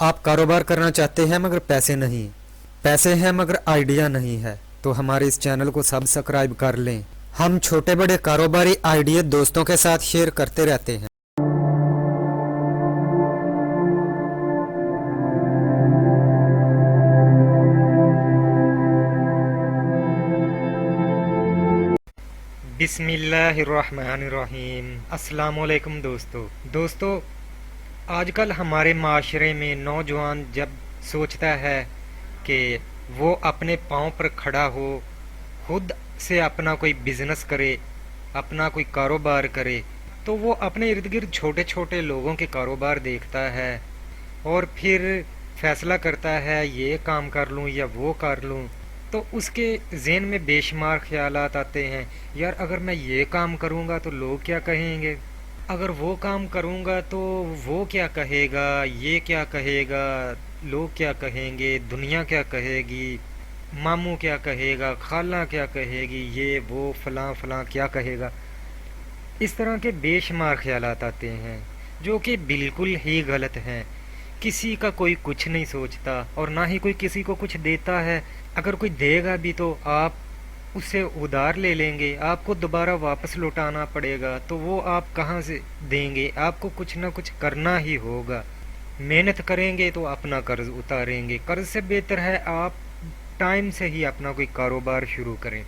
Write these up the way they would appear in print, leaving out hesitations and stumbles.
आप कारोबार करना चाहते हैं मगर पैसे नहीं, पैसे हैं मगर आइडिया नहीं है, तो हमारे इस चैनल को सब्सक्राइब कर लें। हम छोटे बड़े कारोबारी आइडिया दोस्तों के साथ शेयर करते रहते हैं। बिस्मिल्लाहिर्रहमानिर्रहीम। अस्सलामुअलैकुम दोस्तों, आजकल हमारे माशरे में नौजवान जब सोचता है कि वो अपने पाँव पर खड़ा हो, खुद से अपना कोई बिजनेस करे, अपना कोई कारोबार करे, तो वो अपने इर्द गिर्द छोटे छोटे लोगों के कारोबार देखता है और फिर फैसला करता है ये काम कर लूँ या वो कर लूँ। तो उसके ज़हन में बेशुमार ख़यालात आते हैं, यार अगर मैं ये काम करूँगा तो लोग क्या कहेंगे, अगर वो काम करूँगा तो वो क्या कहेगा, ये क्या कहेगा, लोग क्या कहेंगे, दुनिया क्या कहेगी, मामू क्या कहेगा, खाला क्या कहेगी, ये वो फलां फलां क्या कहेगा। इस तरह के बेशुमार ख्यालात आते हैं जो कि बिल्कुल ही गलत हैं। किसी का कोई कुछ नहीं सोचता और ना ही कोई किसी को कुछ देता है। अगर कोई देगा भी तो आप उससे उधार ले लेंगे, आपको दोबारा वापस लौटाना पड़ेगा, तो वो आप कहाँ से देंगे। आपको कुछ ना कुछ करना ही होगा। मेहनत करेंगे तो अपना कर्ज उतारेंगे। कर्ज से बेहतर है आप टाइम से ही अपना कोई कारोबार शुरू करें।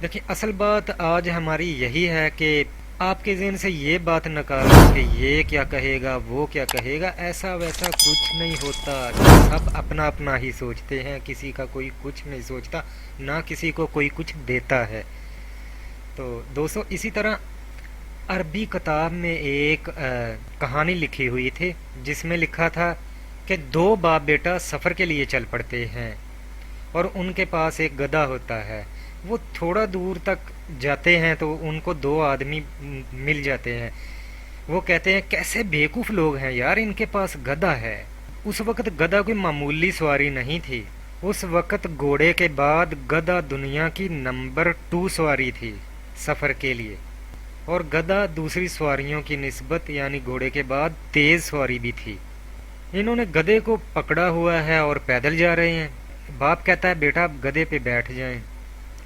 देखिए, असल बात आज हमारी यही है कि आपके ज़हन से ये बात निकालें कि ये क्या कहेगा, वो क्या कहेगा। ऐसा वैसा कुछ नहीं होता। सब अपना अपना ही सोचते हैं, किसी का कोई कुछ नहीं सोचता, ना किसी को कोई कुछ देता है। तो दोस्तों, इसी तरह अरबी किताब में एक कहानी लिखी हुई थी जिसमें लिखा था कि दो बाप बेटा सफ़र के लिए चल पड़ते हैं और उनके पास एक गधा होता है। वो थोड़ा दूर तक जाते हैं तो उनको दो आदमी मिल जाते हैं। वो कहते हैं कैसे बेवकूफ़ लोग हैं यार, इनके पास गधा है। उस वक्त गधा कोई मामूली सवारी नहीं थी। उस वक्त घोड़े के बाद गधा दुनिया की नंबर 2 सवारी थी सफ़र के लिए, और गधा दूसरी सवारियों की निस्बत यानी घोड़े के बाद तेज़ सवारी भी थी। इन्होंने गधे को पकड़ा हुआ है और पैदल जा रहे हैं। बाप कहता है बेटा आप गधे पे बैठ जाएं,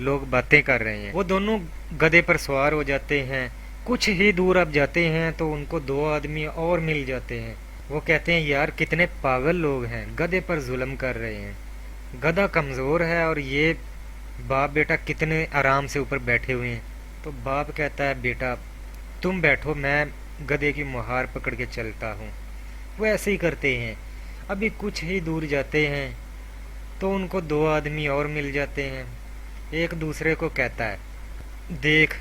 लोग बातें कर रहे हैं। वो दोनों गधे पर सवार हो जाते हैं। कुछ ही दूर अब जाते हैं तो उनको दो आदमी और मिल जाते हैं। वो कहते हैं यार कितने पागल लोग हैं, गधे पर जुल्म कर रहे हैं। गधा कमज़ोर है और ये बाप बेटा कितने आराम से ऊपर बैठे हुए हैं। तो बाप कहता है बेटा तुम बैठो, मैं गधे की मुहार पकड़ के चलता हूँ। वो ऐसे ही करते हैं। अभी कुछ ही दूर जाते हैं तो उनको दो आदमी और मिल जाते हैं। एक दूसरे को कहता है देख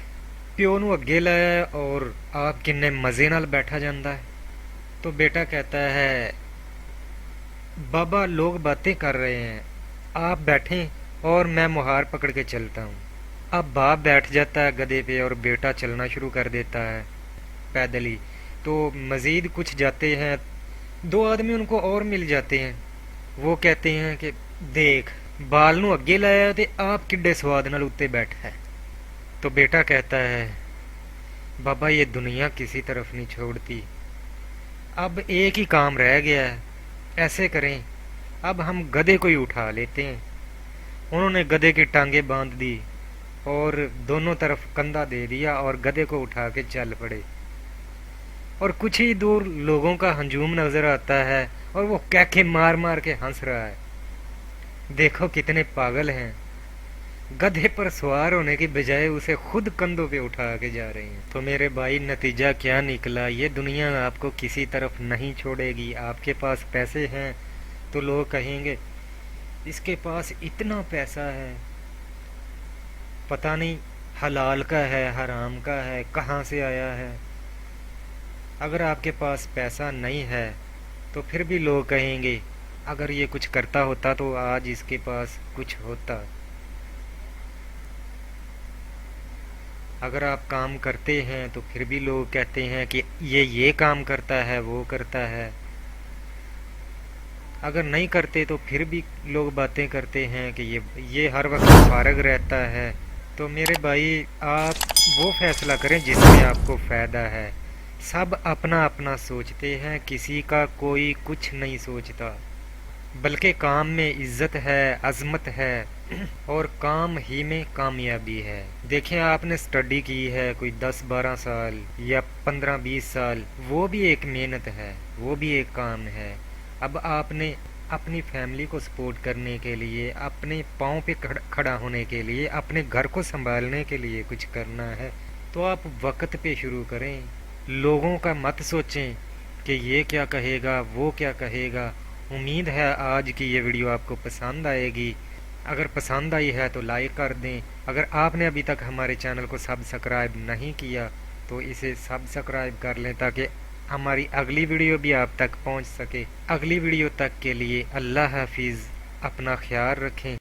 प्यो नू अगे लाया और आप किन्ने मज़े नाल बैठा जाता है। तो बेटा कहता है बाबा लोग बातें कर रहे हैं, आप बैठें और मैं मुहार पकड़ के चलता हूँ। अब बाप बैठ जाता है गधे पे और बेटा चलना शुरू कर देता है पैदल ही। तो मज़ीद कुछ जाते हैं, दो आदमी उनको और मिल जाते हैं। वो कहते हैं कि देख बाल नू अगे लाया ते आप किड्डे स्वाद नाल उत्ते बैठा है। तो बेटा कहता है बाबा ये दुनिया किसी तरफ नहीं छोड़ती, अब एक ही काम रह गया है, ऐसे करें अब हम गधे को ही उठा लेते हैं। उन्होंने गधे की टांगे बांध दी और दोनों तरफ कंधा दे दिया और गधे को उठा के चल पड़े। और कुछ ही दूर लोगों का हंजूम नजर आता है और वो कैके मार मार के हंस रहा है। देखो कितने पागल हैं, गधे पर सवार होने की बजाय उसे खुद कंधों पे उठा के जा रहे हैं। तो मेरे भाई नतीजा क्या निकला, ये दुनिया आपको किसी तरफ नहीं छोड़ेगी। आपके पास पैसे हैं तो लोग कहेंगे इसके पास इतना पैसा है, पता नहीं हलाल का है हराम का है, कहाँ से आया है। अगर आपके पास पैसा नहीं है तो फिर भी लोग कहेंगे अगर ये कुछ करता होता तो आज इसके पास कुछ होता। अगर आप काम करते हैं तो फिर भी लोग कहते हैं कि ये काम करता है वो करता है। अगर नहीं करते तो फिर भी लोग बातें करते हैं कि ये हर वक्त फारग रहता है। तो मेरे भाई आप वो फैसला करें जिसमें आपको फ़ायदा है। सब अपना अपना सोचते हैं, किसी का कोई कुछ नहीं सोचता। बल्कि काम में इज्जत है, अजमत है और काम ही में कामयाबी है। देखें, आपने स्टडी की है कोई 10-12 साल या 15-20 साल, वो भी एक मेहनत है, वो भी एक काम है। अब आपने अपनी फैमिली को सपोर्ट करने के लिए, अपने पाँव पे खड़ा होने के लिए, अपने घर को संभालने के लिए कुछ करना है तो आप वक्त पे शुरू करें। लोगों का मत सोचें कि ये क्या कहेगा, वो क्या कहेगा। उम्मीद है आज की ये वीडियो आपको पसंद आएगी। अगर पसंद आई है तो लाइक कर दें। अगर आपने अभी तक हमारे चैनल को सब्सक्राइब नहीं किया तो इसे सब्सक्राइब कर लें ताकि हमारी अगली वीडियो भी आप तक पहुंच सके। अगली वीडियो तक के लिए अल्लाह हाफिज़, अपना ख्याल रखें।